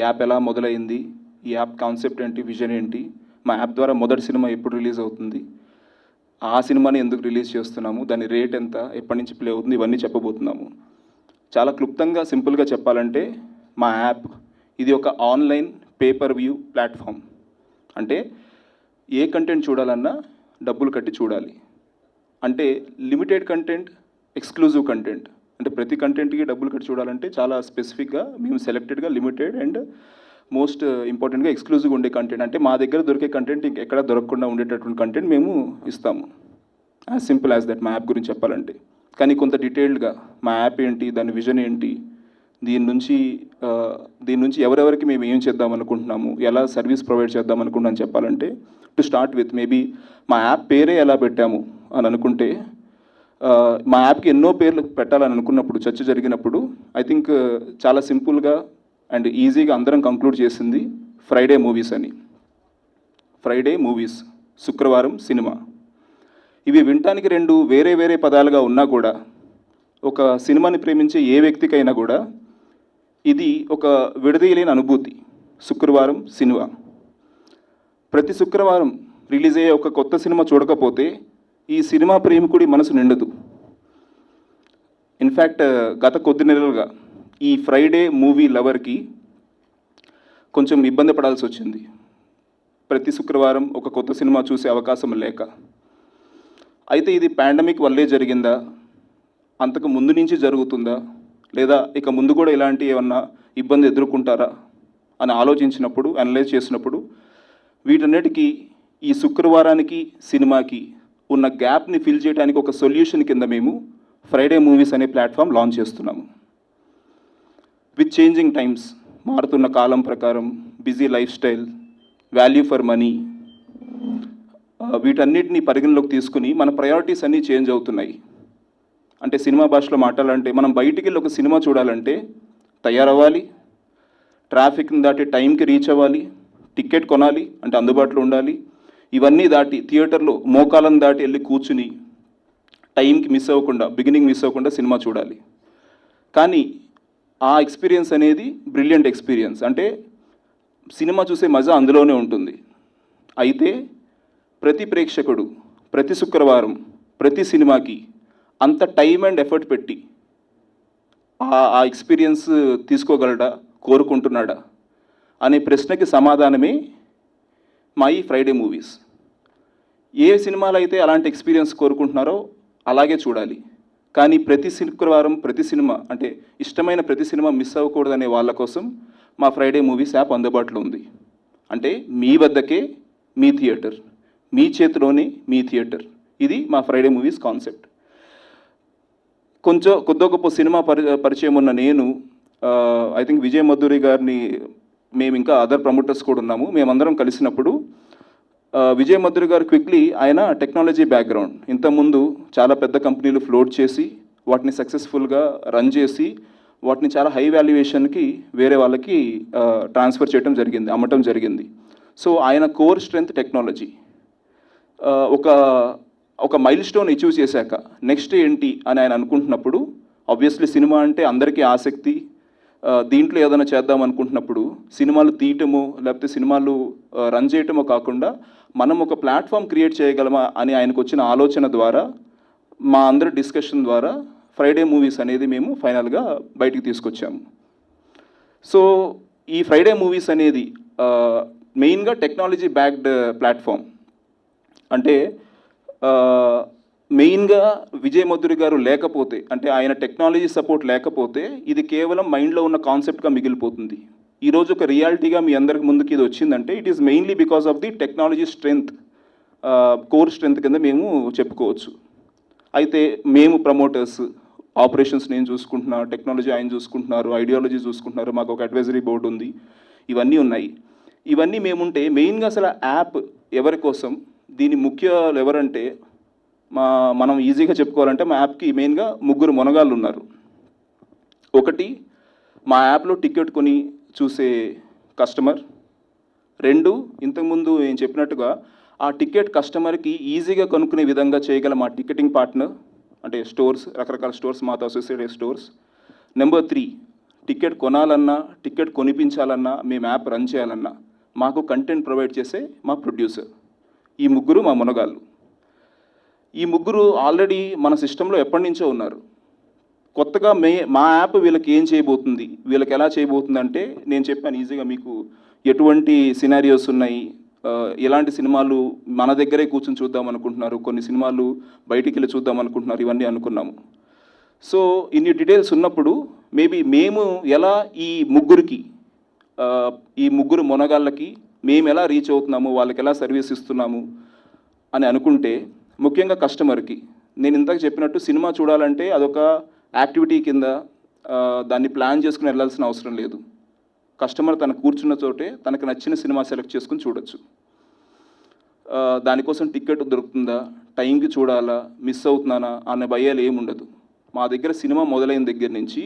App ఎలా మొదలైంది, ఈ యాప్ కాన్సెప్ట్ ఏంటి, విజన్ ఏంటి, మా యాప్ ద్వారా మొదటి సినిమా ఎప్పుడు రిలీజ్ అవుతుంది, ఆ సినిమాని ఎందుకు రిలీజ్ చేస్తున్నాము, దాని రేట్ ఎంత, ఎప్పటి నుంచి ప్లే అవుతుంది, ఇవన్నీ చెప్పబోతున్నాము. చాలా క్లుప్తంగా సింపుల్గా చెప్పాలంటే మా యాప్ ఇది ఒక ఆన్లైన్ పేపర్ వ్యూ ప్లాట్ఫామ్. అంటే ఏ కంటెంట్ చూడాలన్నా డబ్బులు కట్టి చూడాలి. అంటే లిమిటెడ్ కంటెంట్, ఎక్స్క్లూజివ్ కంటెంట్. అంటే ప్రతి కంటెంట్కి డబ్బులు కట్టి చూడాలంటే చాలా స్పెసిఫిక్గా మేము సెలెక్టెడ్గా లిమిటెడ్ అండ్ మోస్ట్ ఇంపార్టెంట్గా ఎక్స్క్లూజివ్గా ఉండే కంటెంట్, అంటే మా దగ్గర దొరికే కంటెంట్ ఇంకెక్కడ దొరకకుండా ఉండేటటువంటి కంటెంట్ మేము ఇస్తాము. యాజ్ సింపుల్ యాజ్ దట్ మా యాప్ గురించి చెప్పాలంటే. కానీ కొంత డీటెయిల్డ్గా మా యాప్ ఏంటి, దాని విజన్ ఏంటి, దీని నుంచి ఎవరెవరికి మేము ఏం చేద్దాం అనుకుంటున్నాము, ఎలా సర్వీస్ ప్రొవైడ్ చేద్దాం అనుకుంటున్నాం చెప్పాలంటే, టు స్టార్ట్ విత్ మేబీ మా యాప్ పేరే ఎలా పెట్టాము అని అనుకుంటే, మా యాప్కి ఎన్నో పేర్లు పెట్టాలని అనుకున్నప్పుడు, చర్చ జరిగినప్పుడు ఐ థింక్ చాలా సింపుల్గా అండ్ ఈజీగా అందరం కంక్లూడ్ చేసింది ఫ్రైడే మూవీస్ అని. ఫ్రైడే మూవీస్, శుక్రవారం సినిమా. ఇవి వినటానికి రెండు వేరే వేరే పదాలుగా ఉన్నా కూడా, ఒక సినిమాని ప్రేమించే ఏ వ్యక్తికైనా కూడా ఇది ఒక విడదీయలేని అనుభూతి. శుక్రవారం సినిమా. ప్రతి శుక్రవారం రిలీజ్ అయ్యే ఒక కొత్త సినిమా చూడకపోతే ఈ సినిమా ప్రేమికుడి మనసు నిండదు. ఇన్ఫ్యాక్ట్ గత కొద్ది నెలలుగా ఈ ఫ్రైడే మూవీ లవర్కి కొంచెం ఇబ్బంది పడాల్సి వచ్చింది. ప్రతి శుక్రవారం ఒక కొత్త సినిమా చూసే అవకాశం లేక. అయితే ఇది పాండమిక్ వల్లే జరిగిందా, అంతకు ముందు నుంచి జరుగుతుందా, లేదా ఇక ముందు కూడా ఇలాంటి ఏమన్నా ఇబ్బంది ఎదుర్కొంటారా అని ఆలోచించినప్పుడు, అనలైజ్ చేసినప్పుడు, వీటన్నిటికీ ఈ శుక్రవారానికి సినిమాకి ఉన్న గ్యాప్ని ఫిల్ చేయడానికి ఒక సొల్యూషన్ కింద మేము ఫ్రైడే మూవీస్ అనే ప్లాట్ఫామ్ లాంచ్ చేస్తున్నాము. విత్ చేంజింగ్ టైమ్స్, మారుతున్న కాలం ప్రకారం, busy life style, value for money, వీటన్నిటిని పరిగణలోకి తీసుకుని మన ప్రయారిటీస్ అన్నీ చేంజ్ అవుతున్నాయి. అంటే సినిమా భాషలో మాట్లాడాలంటే, మనం బయటికి వెళ్ళి ఒక సినిమా చూడాలంటే తయారవ్వాలి, ట్రాఫిక్ని దాటి టైంకి రీచ్ అవ్వాలి, టికెట్ కొనాలి, అంటే అందుబాటులో ఉండాలి, ఇవన్నీ దాటి థియేటర్లో మోకాలను దాటి వెళ్ళి కూర్చుని టైంకి మిస్ అవ్వకుండా, బిగినింగ్ మిస్ అవ్వకుండా సినిమా చూడాలి. కానీ ఆ ఎక్స్పీరియన్స్ అనేది బ్రిలియంట్ ఎక్స్పీరియన్స్. అంటే సినిమా చూసే మజా అందులోనే ఉంటుంది. అయితే ప్రతి ప్రేక్షకుడు ప్రతి శుక్రవారం ప్రతి సినిమాకి అంత టైం అండ్ ఎఫర్ట్ పెట్టి ఆ ఎక్స్పీరియన్స్ తీసుకోగలడా, కోరుకుంటున్నాడా అనే ప్రశ్నకి సమాధానమే మా ఈ ఫ్రైడే మూవీస్. ఏ సినిమాలు అయితే అలాంటి ఎక్స్పీరియన్స్ కోరుకుంటున్నారో అలాగే చూడాలి. కానీ ప్రతి శుక్రవారం ప్రతి సినిమా, అంటే ఇష్టమైన ప్రతి సినిమా మిస్ అవ్వకూడదనే వాళ్ళ కోసం మా ఫ్రైడే మూవీస్ యాప్ అందుబాటులో ఉంది. అంటే మీ వద్దకే మీ థియేటర్, మీ చేతిలోనే మీ థియేటర్. ఇది మా ఫ్రైడే మూవీస్ కాన్సెప్ట్. కొద్ది గొప్ప సినిమా పరిచయం ఉన్న నేను, ఐ థింక్ విజయ్ మధురి గారిని, మేము ఇంకా అదర్ ప్రమోటర్స్ కూడా ఉన్నాము, మేమందరం కలిసినప్పుడు విజయ్ మధురి గారు క్విక్లీ, ఆయన టెక్నాలజీ బ్యాక్గ్రౌండ్, ఇంతకుముందు చాలా పెద్ద కంపెనీలు ఫ్లోట్ చేసి వాటిని సక్సెస్ఫుల్గా రన్ చేసి వాటిని చాలా హై వాల్యుయేషన్కి వేరే వాళ్ళకి ట్రాన్స్ఫర్ చేయడం జరిగింది, అమ్మటం జరిగింది. సో ఆయన కోర్ స్ట్రెంగ్త్ టెక్నాలజీ. ఒక మైల్ స్టోన్ అచీవ్ చేశాక నెక్స్ట్ ఏంటి అని ఆయన అనుకుంటున్నప్పుడు, ఆబ్వియస్లీ సినిమా అంటే అందరికీ ఆసక్తి, దీంట్లో ఏదైనా చేద్దాం అనుకుంటున్నప్పుడు సినిమాలు తీయటమో లేకపోతే సినిమాలు రన్ చేయటమో కాకుండా మనం ఒక ప్లాట్ఫామ్ క్రియేట్ చేయగలమా అని ఆయనకు వచ్చిన ఆలోచన ద్వారా, మా అందరి డిస్కషన్ ద్వారా ఫ్రైడే మూవీస్ అనేది మేము ఫైనల్గా బయటికి తీసుకొచ్చాము. సో ఈ ఫ్రైడే మూవీస్ అనేది మెయిన్గా టెక్నాలజీ బ్యాక్డ్ ప్లాట్ఫామ్. అంటే మెయిన్గా విజయ్ మధురి గారు లేకపోతే, అంటే ఆయన టెక్నాలజీ సపోర్ట్ లేకపోతే ఇది కేవలం మైండ్లో ఉన్న కాన్సెప్ట్గా మిగిలిపోతుంది. ఈరోజు ఒక రియాలిటీగా మీ అందరికి ముందుకి ఇది వచ్చిందంటే it is mainly because of the technology strength, core strength కింద మేము చెప్పుకోవచ్చు. అయితే మేము ప్రమోటర్స్, ఆపరేషన్స్ నేను చూసుకుంటున్నా, టెక్నాలజీ ఆయన చూసుకుంటున్నారు, ఐడియాలజీ చూసుకుంటున్నారు, మాకు ఒక అడ్వైజరీ బోర్డు ఉంది, ఇవన్నీ ఉన్నాయి. ఇవన్నీ మేముంటే మెయిన్గా అసలు యాప్ ఎవరి కోసం, దీని ముఖ్యాలు ఎవరంటే, మనం ఈజీగా చెప్పుకోవాలంటే మా యాప్కి మెయిన్గా ముగ్గురు మొనగాళ్ళు ఉన్నారు. ఒకటి మా యాప్లో టికెట్ కొని చూసే కస్టమర్. రెండు, ఇంతకుముందు నేను చెప్పినట్టుగా ఆ టికెట్ కస్టమర్కి ఈజీగా కొనుక్కునే విధంగా చేయగల మా టికెటింగ్ పార్ట్నర్, అంటే స్టోర్స్, రకరకాల స్టోర్స్, మాతో అసోసియేటెడ్ స్టోర్స్. నెంబర్ 3, టికెట్ కొనాలన్నా, టికెట్ కొనిపించాలన్నా, మేము యాప్ రన్ చేయాలన్నా మాకు కంటెంట్ ప్రొవైడ్ చేసే మా ప్రొడ్యూసర్. ఈ ముగ్గురు మా మునగాళ్ళు. ఈ ముగ్గురు ఆల్రెడీ మన సిస్టంలో ఎప్పటి నుంచో ఉన్నారు. కొత్తగా మా యాప్ వీళ్ళకి ఏం చేయబోతుంది, వీళ్ళకి ఎలా చేయబోతుంది అంటే నేను చెప్పాను ఈజీగా మీకు ఎటువంటి సినారియోస్ ఉన్నాయి, ఎలాంటి సినిమాలు మన దగ్గరే కూర్చొని చూద్దాం అనుకుంటున్నారు, కొన్ని సినిమాలు బయటికి వెళ్ళి చూద్దాం అనుకుంటున్నారు, ఇవన్నీ అనుకున్నాము. సో ఇన్ని డీటెయిల్స్ ఉన్నప్పుడు మేబీ మేము ఎలా ఈ ముగ్గురు మొనగాళ్ళకి మేము ఎలా రీచ్ అవుతున్నాము, వాళ్ళకి ఎలా సర్వీస్ ఇస్తున్నాము అని అనుకుంటే, ముఖ్యంగా కస్టమర్కి నేను ఇందాక చెప్పినట్టు సినిమా చూడాలంటే అదొక యాక్టివిటీ కింద దాన్ని ప్లాన్ చేసుకుని వెళ్ళాల్సిన అవసరం లేదు. కస్టమర్ తను కూర్చున్న చోటే తనకు నచ్చిన సినిమా సెలెక్ట్ చేసుకుని చూడొచ్చు. దానికోసం టికెట్ దొరుకుతుందా, టైంకి చూడాలా, మిస్ అవుతున్నానా అనే భయాలు ఏముండదు. మా దగ్గర సినిమా మొదలైన దగ్గర నుంచి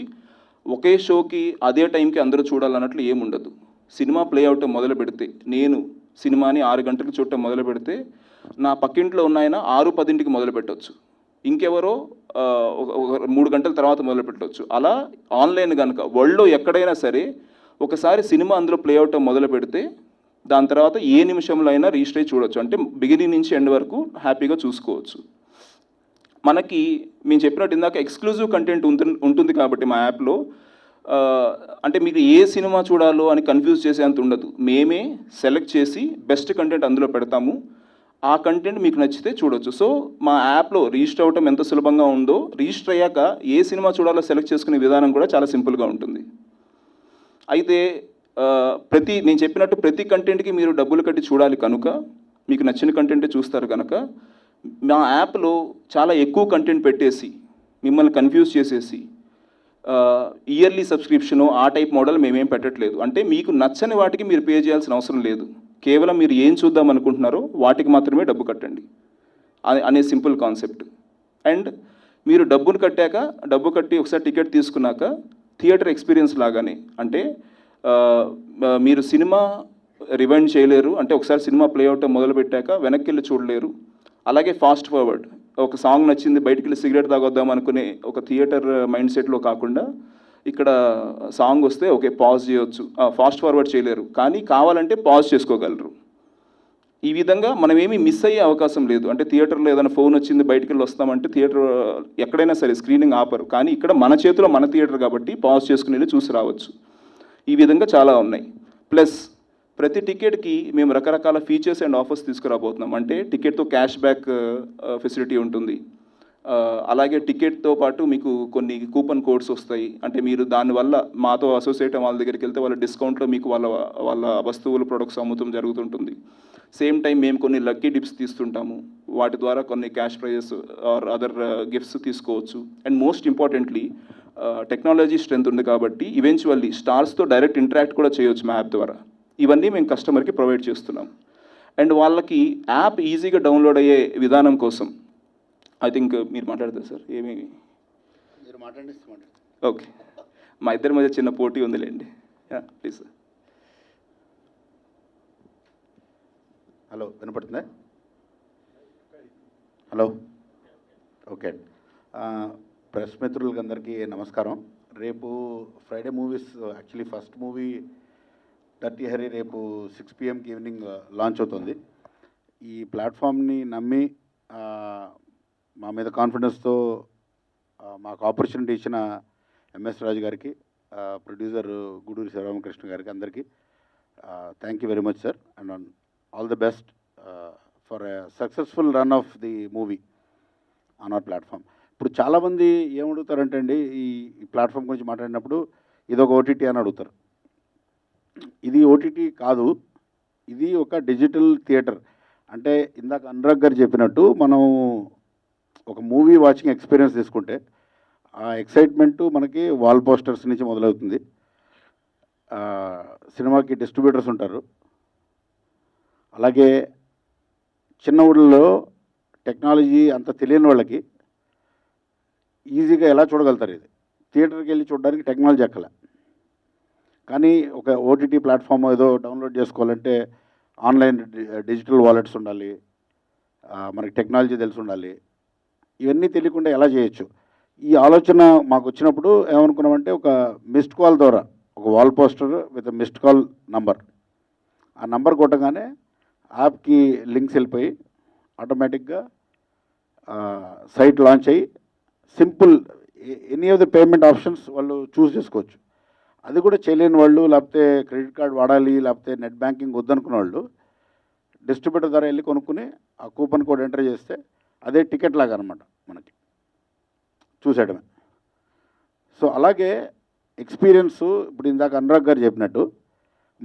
ఒకే షోకి అదే టైంకి అందరూ చూడాలన్నట్లు ఏముండదు. సినిమా ప్లే అవటం మొదలు పెడితే, నేను సినిమాని 6 గంటలకు చూడటం మొదలు పెడితే నా పక్కింట్లో ఉన్నాయన 6:10కి మొదలు పెట్టవచ్చు, ఇంకెవరో 3 గంటల తర్వాత మొదలు పెట్టవచ్చు. అలా ఆన్లైన్ కనుక వరల్డ్లో ఎక్కడైనా సరే ఒకసారి సినిమా అందులో ప్లే అవటం మొదలు పెడితే దాని తర్వాత ఏ నిమిషంలో అయినా రిజిస్టర్ అయ్యి చూడొచ్చు. అంటే బిగినింగ్ నుంచి ఎండ్ వరకు హ్యాపీగా చూసుకోవచ్చు. మనకి మేము చెప్పినట్టు ఇందాక ఎక్స్క్లూజివ్ కంటెంట్ ఉంటుంది కాబట్టి మా యాప్లో అంటే మీకు ఏ సినిమా చూడాలో అని కన్ఫ్యూజ్ చేసేంత ఉండదు. మేమే సెలెక్ట్ చేసి బెస్ట్ కంటెంట్ అందులో పెడతాము. ఆ కంటెంట్ మీకు నచ్చితే చూడొచ్చు. సో మా యాప్లో రిజిస్టర్ అవ్వటం ఎంత సులభంగా ఉందో, రిజిస్టర్ అయ్యాక ఏ సినిమా చూడాలో సెలెక్ట్ చేసుకునే విధానం కూడా చాలా సింపుల్గా ఉంటుంది. అయితే నేను చెప్పినట్టు ప్రతి కంటెంట్కి మీరు డబ్బులు కట్టి చూడాలి కనుక, మీకు నచ్చిన కంటెంటే చూస్తారు కనుక మా యాప్లో చాలా ఎక్కువ కంటెంట్ పెట్టేసి మిమ్మల్ని కన్ఫ్యూజ్ చేసేసి ఇయర్లీ సబ్స్క్రిప్షను ఆ టైప్ మోడల్ మేమేం పెట్టట్లేదు. అంటే మీకు నచ్చని వాటికి మీరు పే చేయాల్సిన అవసరం లేదు. కేవలం మీరు ఏం చూద్దాం అనుకుంటున్నారో వాటికి మాత్రమే డబ్బు కట్టండి అనే సింపుల్ కాన్సెప్ట్. అండ్ మీరు డబ్బు కట్టి ఒకసారి టికెట్ తీసుకున్నాక థియేటర్ ఎక్స్పీరియన్స్ లాగానే, అంటే మీరు సినిమా రివైండ్ చేయలేరు, అంటే ఒకసారి సినిమా ప్లే అవటం మొదలుపెట్టాక వెనక్కి వెళ్ళి చూడలేరు. అలాగే ఫాస్ట్ ఫార్వర్డ్, ఒక సాంగ్ నచ్చింది బయటికి వెళ్ళి సిగరెట్ తాగొద్దాం అనుకునే ఒక థియేటర్ మైండ్ సెట్లో కాకుండా ఇక్కడ సాంగ్ వస్తే ఓకే పాజ్ చేయొచ్చు, ఫాస్ట్ ఫార్వర్డ్ చేయలేరు, కానీ కావాలంటే పాజ్ చేసుకోగలరు. ఈ విధంగా మనం ఏమీ మిస్ అయ్యే అవకాశం లేదు. అంటే థియేటర్లో ఏదైనా ఫోన్ వచ్చింది బయటికి వెళ్ళి వస్తామంటే థియేటర్ ఎక్కడైనా సరే స్క్రీనింగ్ ఆపరు, కానీ ఇక్కడ మన చేతిలో మన థియేటర్ కాబట్టి పాజ్ చేసుకుని వెళ్ళి చూసి రావచ్చు. ఈ విధంగా చాలా ఉన్నాయి. ప్లస్ ప్రతి టికెట్కి మేము రకరకాల ఫీచర్స్ అండ్ ఆఫర్స్ తీసుకురాబోతున్నాం. అంటే టికెట్తో క్యాష్ బ్యాక్ ఫెసిలిటీ ఉంటుంది. అలాగే టికెట్తో పాటు మీకు కొన్ని కూపన్ కోడ్స్ వస్తాయి. అంటే మీరు దానివల్ల మాతో అసోసియేట్ వాళ్ళ దగ్గరికి వెళ్తే వాళ్ళ డిస్కౌంట్లో మీకు వాళ్ళ వస్తువులు ప్రొడక్ట్స్ అమ్ముతం జరుగుతుంటుంది. సేమ్ టైం మేము కొన్ని లక్కీ డిప్స్ తీస్తుంటాము, వాటి ద్వారా కొన్ని cash prizes or other gifts తీసుకోవచ్చు. And most importantly technology strength ఉంది కాబట్టి ఈవెన్చువల్లీ స్టార్స్తో డైరెక్ట్ ఇంటరాక్ట్ కూడా చేయొచ్చు మా యాప్ ద్వారా. ఇవన్నీ మేము కస్టమర్కి ప్రొవైడ్ చేస్తున్నాం. అండ్ వాళ్ళకి యాప్ ఈజీగా డౌన్లోడ్ అయ్యే విధానం కోసం ఐ థింక్ మీరు మాట్లాడతారు సార్, ఏమి మీరు మాట్లాడిస్తామండి. ఓకే, మా ఇద్దరి మధ్య చిన్న పోటీ ఉందిలేండి. Please sir. హలో, వినపడుతుందా? Hello, okay. ప్రెస్ మిత్రులకి అందరికీ నమస్కారం. రేపు Friday movies, actually first movie dirty Hari రేపు 6 PM ఈవినింగ్ లాంచ్ అవుతుంది. ఈ ప్లాట్ఫామ్ని నమ్మి మా మీద కాన్ఫిడెన్స్తో మాకు ఆపర్చునిటీ ఇచ్చిన ఎంఎస్ రాజు గారికి, ప్రొడ్యూసర్ గూడూరి శివరామకృష్ణ గారికి అందరికీ thank you very much sir. And all the best for a successful run of the movie on hour platform. ఇప్పుడు చాలామంది ఏమడుగుతారంటే అండి, ఈ ప్లాట్ఫామ్ గురించి మాట్లాడినప్పుడు ఇదొక ఓటీటీ అని అడుగుతారు. ఇది ఓటీటీ కాదు, ఇది ఒక డిజిటల్ థియేటర్. అంటే ఇందాక అనురాగ్ గారు చెప్పినట్టు మనం ఒక మూవీ వాచింగ్ ఎక్స్పీరియన్స్ తీసుకుంటే ఆ ఎక్సైట్మెంటు మనకి వాల్ పోస్టర్స్ నుంచి మొదలవుతుంది. సినిమాకి డిస్ట్రిబ్యూటర్స్ ఉంటారు. అలాగే చిన్న ఊళ్ళలో టెక్నాలజీ అంత తెలియని వాళ్ళకి ఈజీగా ఎలా చూడగలుగుతారు? ఇది థియేటర్కి వెళ్ళి చూడడానికి టెక్నాలజీ ఎక్కలే, కానీ ఒక ఓటీటీ ప్లాట్ఫామ్ ఏదో డౌన్లోడ్ చేసుకోవాలంటే ఆన్లైన్ డిజిటల్ వాలెట్స్ ఉండాలి, మనకి టెక్నాలజీ తెలిసి ఉండాలి. ఇవన్నీ తెలియకుండా ఎలా చేయొచ్చు? ఈ ఆలోచన మాకు వచ్చినప్పుడు ఏమనుకున్నామంటే ఒక మిస్డ్ కాల్ ద్వారా ఒక wall poster with missed call number, ఆ నంబర్ కొట్టగానే యాప్కి లింక్స్ వెళ్ళిపోయి ఆటోమేటిక్గా సైట్ లాంచ్ అయ్యి simple any of the payment options వాళ్ళు చూస్ చేసుకోవచ్చు. అది కూడా చేయలేని వాళ్ళు, లేకపోతే క్రెడిట్ కార్డ్ వాడాలి, లేకపోతే నెట్ బ్యాంకింగ్ వద్దనుకున్న వాళ్ళు డిస్ట్రిబ్యూటర్ ద్వారా వెళ్ళి కొనుక్కుని ఆ కూపన్ కోడ్ ఎంటర్ చేస్తే అదే టికెట్ లాగా అనమాట మనకి చూసేయడమే. సో అలాగే ఎక్స్పీరియన్స్ ఇప్పుడు ఇందాక అనురాగ్ గారు చెప్పినట్టు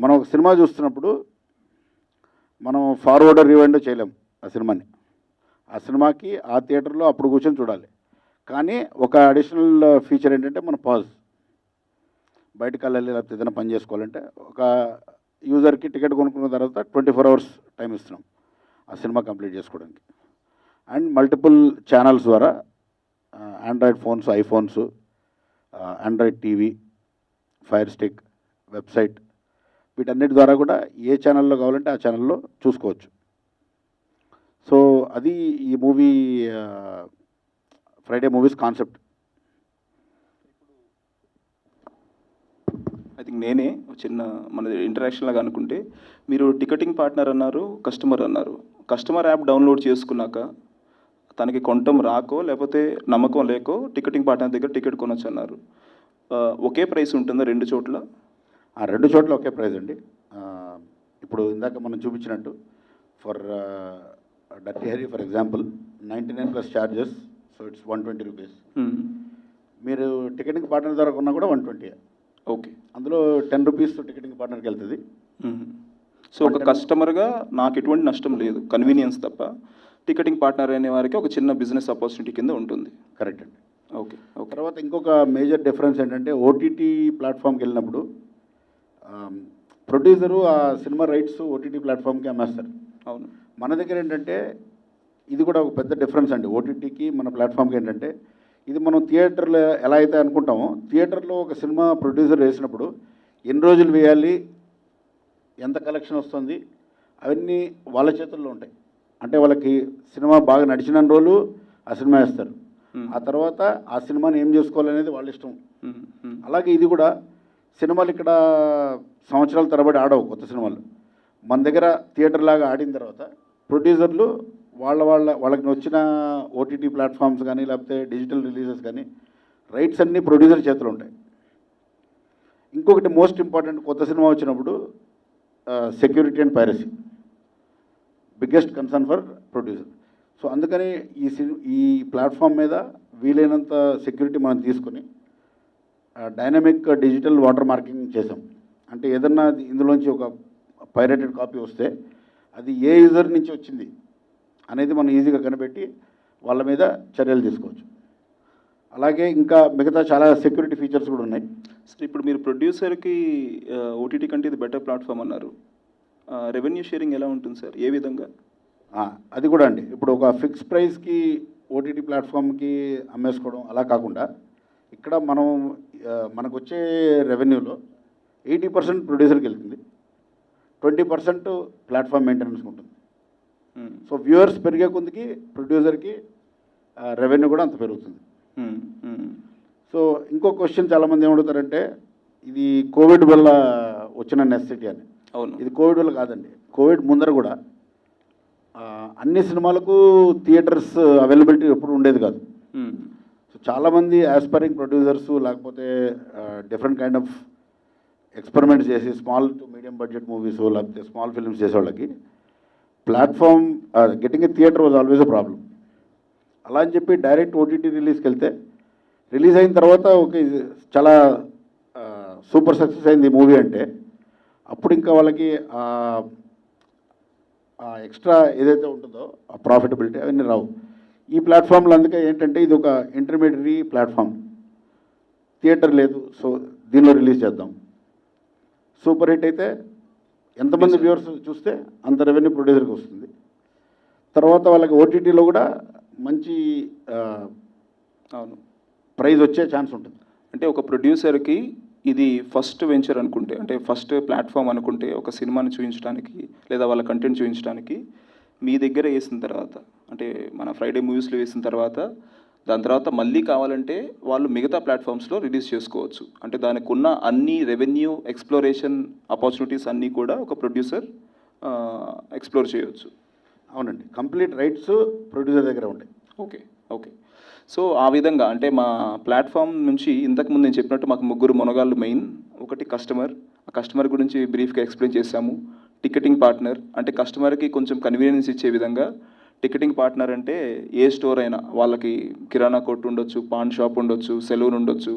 మనం ఒక సినిమా చూస్తున్నప్పుడు మనం ఫార్వర్డ్ రివైండ్ చేయలేం ఆ సినిమాని. ఆ సినిమాకి ఆ థియేటర్లో అప్పుడు కూర్చొని చూడాలి. కానీ ఒక అడిషనల్ ఫీచర్ ఏంటంటే మన పాజ్, బయటకు వెళ్ళాలి లేకపోతే ఏదైనా పని చేసుకోవాలంటే ఒక యూజర్కి టికెట్ కొనుక్కున్న తర్వాత 24 hours టైం ఇస్తున్నాం ఆ సినిమా కంప్లీట్ చేసుకోవడానికి. అండ్ మల్టిపుల్ ఛానల్స్ ద్వారా Android phones, iPhones, Android TV, fire stick, website, వీటన్నిటి ద్వారా కూడా ఏ ఛానల్లో కావాలంటే ఆ ఛానల్లో చూసుకోవచ్చు. సో అది ఈ movie Friday movies concept. I think నేనే చిన్న మన ఇంటరాక్షన్ లాగా అనుకుంటే, మీరు టికెటింగ్ పార్ట్నర్ అన్నారు, కస్టమర్ అన్నారు. కస్టమర్ యాప్ డౌన్లోడ్ చేసుకున్నాక తనకి కొనటం రాకో లేకపోతే నమ్మకం లేకో టికెటింగ్ పార్ట్నర్ దగ్గర టికెట్ కొనొచ్చు అన్నారు. ఒకే ప్రైస్ ఉంటుందా రెండు చోట్ల? ఆ రెండు చోట్ల ఒకే ప్రైస్ అండి. ఇప్పుడు ఇందాక మనం చూపించినట్టు for dirty hurry for example 99 plus charges, so it's 120 rupees. మీరు టికెటింగ్ పార్ట్నర్ ద్వారా కొన్నా కూడా 120. ఓకే, అందులో 10 రూపీస్ టికెటింగ్ పార్ట్నర్కి వెళ్తుంది. సో ఒక కస్టమర్గా నాకు ఎటువంటి నష్టం లేదు, కన్వీనియన్స్ తప్ప. టికెటింగ్ పార్ట్నర్ అనే వారికి ఒక చిన్న బిజినెస్ ఆపర్చునిటీ కింద ఉంటుంది. కరెక్ట్ అండి. Okay okay. తర్వాత ఇంకొక మేజర్ డిఫరెన్స్ ఏంటంటే ఓటీటీ ప్లాట్ఫామ్కి వెళ్ళినప్పుడు ప్రొడ్యూసరు ఆ సినిమా రైట్స్ ఓటీటీ ప్లాట్ఫామ్కి అమ్మేస్తారు. అవును. మన దగ్గర ఏంటంటే ఇది కూడా ఒక పెద్ద డిఫరెన్స్ అండి. ఓటీటీకి మన ప్లాట్ఫామ్కి ఏంటంటే ఇది మనం థియేటర్లో ఎలా అయితే అనుకుంటామో, థియేటర్లో ఒక సినిమా ప్రొడ్యూసర్ వేసినప్పుడు ఎన్ని రోజులు వేయాలి, ఎంత కలెక్షన్ వస్తుంది, అవన్నీ వాళ్ళ చేతుల్లో ఉంటాయి. అంటే వాళ్ళకి సినిమా బాగా నడిచిన రోజులు ఆ సినిమా వేస్తారు. ఆ తర్వాత ఆ సినిమాని ఏం చేసుకోవాలనేది వాళ్ళ ఇష్టం. అలాగే ఇది కూడా సినిమాలు ఇక్కడ సంవత్సరాల తరబడి ఆడవు. కొత్త సినిమాలు మన దగ్గర థియేటర్ లాగా ఆడిన తర్వాత ప్రొడ్యూసర్లు వాళ్ళకి వచ్చిన ఓటీటీ ప్లాట్ఫామ్స్ కానీ లేకపోతే డిజిటల్ రిలీజెస్ కానీ రైట్స్ అన్నీ ప్రొడ్యూసర్ చేతిలో ఉంటాయి. ఇంకొకటి మోస్ట్ ఇంపార్టెంట్, కొత్త సినిమా వచ్చినప్పుడు security and piracy biggest concern for producer. So అందుకని ఈ ప్లాట్ఫామ్ మీద వీలైనంత సెక్యూరిటీ మనం తీసుకొని డైనమిక్ డిజిటల్ వాటర్ మార్కింగ్ చేసాం. అంటే ఏదన్నా ఇందులోంచి ఒక పైరేటెడ్ కాపీ వస్తే అది ఏ యూజర్ నుంచి వచ్చింది అనేది మనం ఈజీగా కనిపెట్టి వాళ్ళ మీద చర్యలు తీసుకోవచ్చు. అలాగే ఇంకా మిగతా చాలా సెక్యూరిటీ ఫీచర్స్ కూడా ఉన్నాయి. సార్, ఇప్పుడు మీరు ప్రొడ్యూసర్కి ఓటీటీ కంటే ఇది బెటర్ ప్లాట్ఫామ్ అన్నారు. రెవెన్యూ షేరింగ్ ఎలా ఉంటుంది సార్, ఏ విధంగా? అది కూడా అండి. ఇప్పుడు ఒక ఫిక్స్ ప్రైస్కి ఓటీటీ ప్లాట్ఫామ్కి అమ్మేసుకోవడం అలా కాకుండా ఇక్కడ మనకు వచ్చే రెవెన్యూలో 80% ప్రొడ్యూసర్కి వెళ్తుంది, 20% ప్లాట్ఫామ్ మెయింటెనెన్స్ ఉంటుంది. సో వ్యూవర్స్ పెరిగే కొద్దికి ప్రొడ్యూసర్కి రెవెన్యూ కూడా అంత పెరుగుతుంది. సో ఇంకో క్వశ్చన్ చాలామంది ఏమడుగుతారంటే ఇది కోవిడ్ వల్ల వచ్చిన నెసెసిటీ అని. అవును, ఇది కోవిడ్ వల్ల కాదండి. కోవిడ్ ముందర కూడా అన్ని సినిమాలకు థియేటర్స్ అవైలబిలిటీ ఎప్పుడు ఉండేది కాదు. సో చాలామంది యాస్పైరింగ్ ప్రొడ్యూసర్స్ లేకపోతే డిఫరెంట్ కైండ్ ఆఫ్ ఎక్స్పెరిమెంట్స్ చేసి small to medium budget movies లేకపోతే స్మాల్ ఫిల్మ్స్ చేసేవాళ్ళకి platform getting a theatre was always a problem. అలా అని చెప్పి డైరెక్ట్ ఓటీటీ రిలీజ్కి వెళ్తే రిలీజ్ అయిన తర్వాత ఓకే చాలా సూపర్ సక్సెస్ అయింది ఈ మూవీ అంటే అప్పుడు ఇంకా వాళ్ళకి ఎక్స్ట్రా ఏదైతే ఉంటుందో ఆ ప్రాఫిటబిలిటీ అవన్నీ రావు. ఈ ప్లాట్ఫామ్లో అందుకే ఏంటంటే ఇది ఒక ఇంటర్మీడియరీ ప్లాట్ఫామ్. థియేటర్ లేదు, సో దీనిలో రిలీజ్ చేద్దాం. సూపర్ హిట్ అయితే ఎంతమంది వ్యూవర్స్ చూస్తే అంత రెవెన్యూ ప్రొడ్యూసర్కి వస్తుంది. తర్వాత వాళ్ళకి ఓటీటీలో కూడా మంచి అవును ప్రైజ్ వచ్చే ఛాన్స్ ఉంటుంది. అంటే ఒక ప్రొడ్యూసర్కి ఇది ఫస్ట్ వెంచర్ అనుకుంటే, అంటే ఫస్ట్ ప్లాట్ఫామ్ అనుకుంటే, ఒక సినిమాని చూపించడానికి లేదా వాళ్ళ కంటెంట్ చూపించడానికి మీ దగ్గర వేసిన తర్వాత, అంటే మన ఫ్రైడే మూవీస్లో వేసిన తర్వాత దాని తర్వాత మళ్ళీ కావాలంటే వాళ్ళు మిగతా ప్లాట్ఫామ్స్లో రిలీజ్ చేసుకోవచ్చు. అంటే దానికి ఉన్న అన్ని రెవెన్యూ ఎక్స్ప్లోరేషన్ ఆపర్చునిటీస్ అన్నీ కూడా ఒక ప్రొడ్యూసర్ ఎక్స్ప్లోర్ చేయవచ్చు. అవునండి, కంప్లీట్ రైట్స్ ప్రొడ్యూసర్ దగ్గర ఉంటాయి. Okay, okay. సో ఆ విధంగా అంటే మా ప్లాట్ఫామ్ నుంచి ఇంతకుముందు నేను చెప్పినట్టు మాకు ముగ్గురు మునగాళ్ళు మెయిన్. ఒకటి కస్టమర్, ఆ కస్టమర్ గురించి బ్రీఫ్గా ఎక్స్ప్లెయిన్ చేశాము. టికెటింగ్ పార్ట్నర్ అంటే కస్టమర్కి కొంచెం కన్వీనియన్స్ ఇచ్చే విధంగా టికెటింగ్ పార్ట్నర్ అంటే ఏ స్టోర్ అయినా వాళ్ళకి కిరాణా కొట్టు ఉండొచ్చు, పాన్ షాప్ ఉండొచ్చు, సెలూన్ ఉండొచ్చు,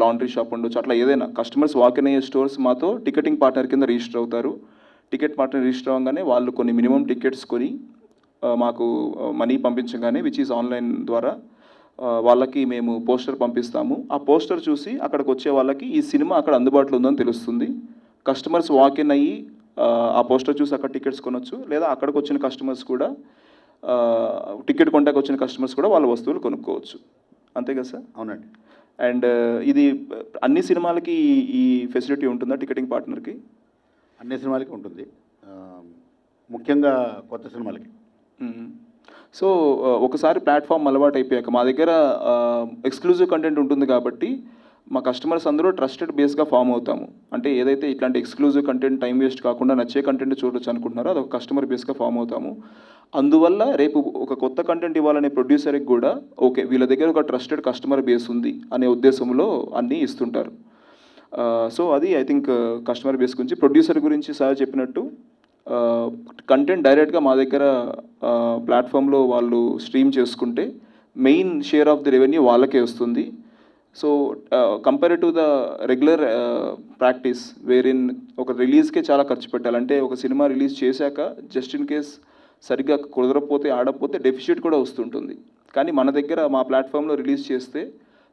లాండ్రీ షాప్ ఉండొచ్చు, అట్లా ఏదైనా కస్టమర్స్ వాకిన్ అయ్యే స్టోర్స్ మాతో టికెటింగ్ పార్ట్నర్ కింద రిజిస్టర్ అవుతారు. టికెట్ పార్ట్నర్ రిజిస్టర్ అవ్వగానే వాళ్ళు కొన్ని మినిమం టికెట్స్ కొని మాకు మనీ పంపించగానే విచ్ ఈజ్ ఆన్లైన్ ద్వారా వాళ్ళకి మేము పోస్టర్ పంపిస్తాము. ఆ పోస్టర్ చూసి అక్కడికి వచ్చే వాళ్ళకి ఈ సినిమా అక్కడ అందుబాటులో ఉందని తెలుస్తుంది. కస్టమర్స్ వాకిన్ అయ్యి ఆ పోస్టర్ చూసి అక్కడ టికెట్స్ కొనొచ్చు, లేదా అక్కడికి వచ్చిన కస్టమర్స్ కూడా టికెట్ కొంటాకి వచ్చిన కస్టమర్స్ కూడా వాళ్ళ వస్తువులు కొనుక్కోవచ్చు. అంతే కదా సార్? అవునండి. అండ్ ఇది అన్ని సినిమాలకి ఈ ఫెసిలిటీ ఉంటుందా టికెటింగ్ పార్ట్నర్కి? అన్ని సినిమాలకి ఉంటుంది, ముఖ్యంగా కొత్త సినిమాలకి. సో ఒకసారి ప్లాట్ఫామ్ అలవాటు అయిపోయాక మా దగ్గర ఎక్స్క్లూజివ్ కంటెంట్ ఉంటుంది కాబట్టి మా కస్టమర్స్ అందరూ ట్రస్టెడ్ బేస్గా ఫామ్ అవుతాము. అంటే ఏదైతే ఇట్లాంటి ఎక్స్క్లూజివ్ కంటెంట్ టైం వేస్ట్ కాకుండా నచ్చే కంటెంట్ చూడొచ్చు అనుకుంటున్నారో అదొక కస్టమర్ బేస్గా ఫామ్ అవుతాము. అందువల్ల రేపు ఒక కొత్త కంటెంట్ ఇవ్వాలనే ప్రొడ్యూసర్కి కూడా ఓకే వీళ్ళ దగ్గర ఒక ట్రస్టెడ్ కస్టమర్ బేస్ ఉంది అనే ఉద్దేశంలో అన్నీ ఇస్తుంటారు. సో అది ఐ థింక్ కస్టమర్ బేస్ గురించి. ప్రొడ్యూసర్ గురించి సార్ చెప్పినట్టు కంటెంట్ డైరెక్ట్గా మా దగ్గర ప్లాట్ఫామ్లో వాళ్ళు స్ట్రీమ్ చేసుకుంటే main share of the revenue వాళ్ళకే వస్తుంది. So compare to the regular practice wherein ఒక రిలీజ్కే చాలా ఖర్చు పెట్టాలంటే ఒక సినిమా రిలీజ్ చేశాక జస్ట్ ఇన్ కేస్ సరిగ్గా కుదరకపోతే ఆడకపోతే డెఫిసిట్ కూడా వస్తుంటుంది. కానీ మన దగ్గర మా ప్లాట్ఫామ్లో రిలీజ్ చేస్తే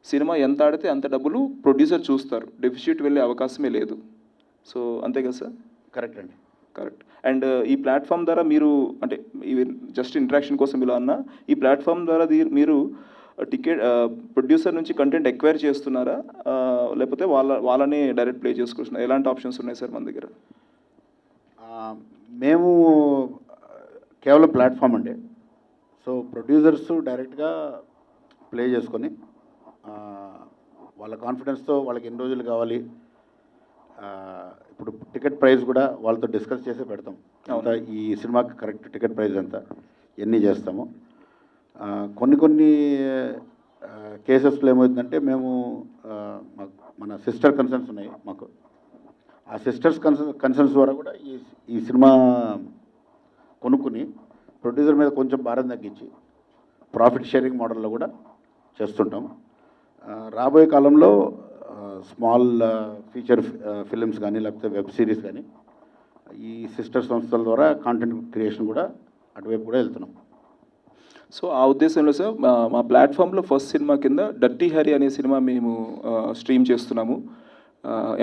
సినిమా ఎంత ఆడితే అంత డబ్బులు ప్రొడ్యూసర్ చూస్తారు, డెఫిసిట్ వెళ్ళే అవకాశమే లేదు. సో అంతే కదా సార్? కరెక్ట్ అండి, కరెక్ట్. అండ్ ఈ ప్లాట్ఫామ్ ద్వారా మీరు అంటే జస్ట్ ఇంటరాక్షన్ కోసం ఇలా అన్నా, ఈ ప్లాట్ఫామ్ ద్వారా మీరు టికెట్ ప్రొడ్యూసర్ నుంచి కంటెంట్ ఎక్వైర్ చేస్తున్నారా, లేకపోతే వాళ్ళనే డైరెక్ట్ ప్లే చేసుకుంటున్నారా? ఎలాంటి ఆప్షన్స్ ఉన్నాయి సార్ మన దగ్గర? మేము కేవలం ప్లాట్ఫామ్ అండి. సో ప్రొడ్యూసర్స్ డైరెక్ట్గా ప్లే చేసుకొని వాళ్ళ కాన్ఫిడెన్స్తో వాళ్ళకి ఎన్ని రోజులు కావాలి, ఇప్పుడు టికెట్ ప్రైస్ కూడా వాళ్ళతో డిస్కస్ చేసే పెడతాం. అంతా ఈ సినిమాకి కరెక్ట్ టికెట్ ప్రైస్ ఎంత ఎన్ని చేస్తాము. కొన్ని కేసెస్లో ఏమవుతుందంటే మేము మన సిస్టర్ కన్సర్న్స్ ఉన్నాయి మాకు, ఆ సిస్టర్స్ కన్సర్న్స్ ద్వారా కూడా ఈ సినిమా కొనుక్కుని ప్రొడ్యూసర్ మీద కొంచెం భారం తగ్గించి ప్రాఫిట్ షేరింగ్ మోడల్లో కూడా చేస్తుంటాం. రాబోయే కాలంలో స్మాల్ ఫీచర్ ఫిలిమ్స్ కానీ లేకపోతే వెబ్ సిరీస్ కానీ ఈ సిస్టర్ సంస్థల ద్వారా కాంటెంట్ క్రియేషన్ కూడా అటువైపు కూడా వెళ్తున్నాం. సో ఆ ఉద్దేశంలో సార్ మా ప్లాట్ఫామ్లో ఫస్ట్ సినిమా కింద డర్టీ హ్యారీ అనే సినిమా మేము స్ట్రీమ్ చేస్తున్నాము.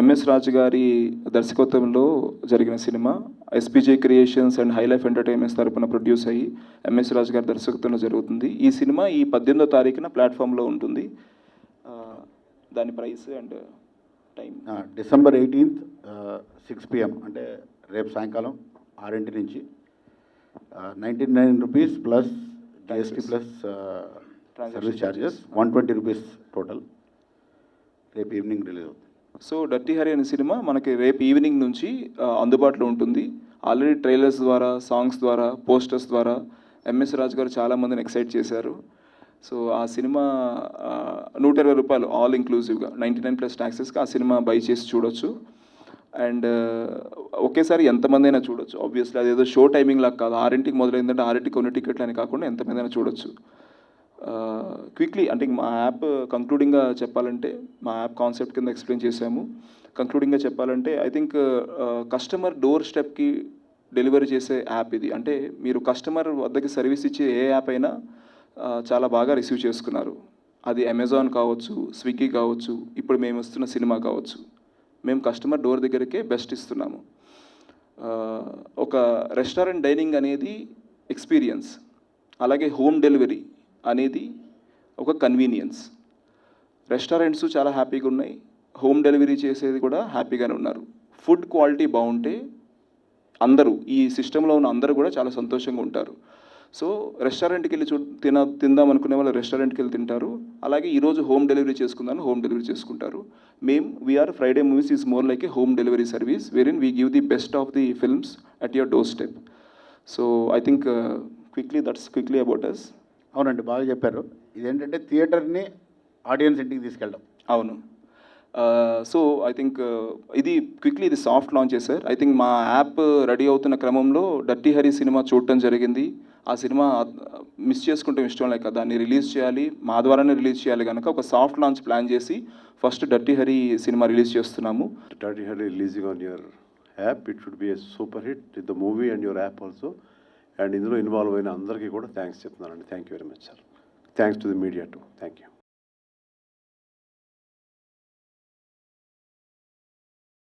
ఎంఎస్ రాజు గారి దర్శకత్వంలో జరిగిన cinema SPJ creations and Hi-Life entertainments తరపున ప్రొడ్యూస్ అయ్యి ఎంఎస్ రాజు గారి దర్శకత్వంలో జరుగుతుంది. ఈ సినిమా ఈ 18వ తారీఖున ప్లాట్ఫామ్లో ఉంటుంది. దాని price and time December 18th 6 PM అంటే రేపు సాయంకాలం 6 నుంచి 99 rupees plus GST plus service charges 120 rupees total. రేపు ఈవినింగ్ రిలీజ్ అవుతుంది. సో డర్టీ హ్యారీ అనే సినిమా మనకి రేపు ఈవినింగ్ నుంచి అందుబాటులో ఉంటుంది. ఆల్రెడీ ట్రైలర్స్ ద్వారా, సాంగ్స్ ద్వారా, పోస్టర్స్ ద్వారా ఎంఎస్ రాజు గారు చాలామందిని ఎక్సైట్ చేశారు. సో ఆ సినిమా 120 రూపాయలు ఆల్ ఇంక్లూజివ్గా 99 ప్లస్ ట్యాక్సెస్కి ఆ సినిమా బై చేసి చూడొచ్చు. అండ్ ఒకేసారి ఎంతమంది అయినా చూడొచ్చు. ఆబ్వియస్లీ అదేదో షో టైమింగ్ లాగా కాదు, 6ంటికి మొదలైందంటే 6ంటికి కొన్ని టికెట్లు అని కాకుండా ఎంతమంది అయినా చూడొచ్చు. క్విక్లీ అంటే మా యాప్ కంక్లూడింగ్గా చెప్పాలంటే మా యాప్ కాన్సెప్ట్ కింద ఎక్స్ప్లెయిన్ చేశాము. కంక్లూడింగ్గా చెప్పాలంటే ఐ థింక్ కస్టమర్ డోర్ స్టెప్కి డెలివరీ చేసే యాప్ ఇది. అంటే మీరు కస్టమర్ వద్దకి సర్వీస్ ఇచ్చే ఏ యాప్ అయినా చాలా బాగా రిసీవ్ చేసుకున్నారు. అది అమెజాన్ కావచ్చు, స్విగ్గీ కావచ్చు, ఇప్పుడు మేము ఇస్తున్న సినిమా కావచ్చు. మేము కస్టమర్ డోర్ దగ్గరికే బెస్ట్ ఇస్తున్నాము. ఒక రెస్టారెంట్ డైనింగ్ అనేది ఎక్స్పీరియన్స్, అలాగే హోమ్ డెలివరీ అనేది ఒక కన్వీనియన్స్. రెస్టారెంట్స్ చాలా హ్యాపీగా ఉన్నాయి, హోమ్ డెలివరీ చేసేది కూడా హ్యాపీగానే ఉన్నారు. ఫుడ్ క్వాలిటీ బాగుంటే అందరూ ఈ సిస్టంలో ఉన్న అందరూ కూడా చాలా సంతోషంగా ఉంటారు. సో రెస్టారెంట్కి వెళ్ళి తిందాం అనుకునే వాళ్ళు రెస్టారెంట్కి వెళ్ళి తింటారు. అలాగే ఈరోజు హోమ్ డెలివరీ చేసుకుందాం హోమ్ డెలివరీ చేసుకుంటారు. We are Friday movies is more like a home delivery service where we give the best of the films at your doorstep. So I think that's quickly about us. అవునండి, బాగా చెప్పారు. ఇదేంటంటే థియేటర్ని audience ఇంటికి తీసుకెళ్ళడం. అవును. So I think ఇది soft launch sir. I think మా యాప్ రెడీ అవుతున్న క్రమంలో డర్టీ హరి సినిమా చూడటం జరిగింది. ఆ సినిమా మిస్ చేసుకుంటాం ఇష్టం లేక దాన్ని రిలీజ్ చేయాలి, మా ద్వారానే రిలీజ్ చేయాలి కనుక ఒక సాఫ్ట్ లాంచ్ ప్లాన్ చేసి first dirty Hari cinema release చేస్తున్నాము. Dirty Harry releasing on your app, it should be a super hit with the movie and your app also. And ఇందులో ఇన్వాల్వ్ అయిన అందరికీ కూడా థ్యాంక్స్ చెప్తున్నానండి. Thank you very much sir. Thanks to the media to. Thank you.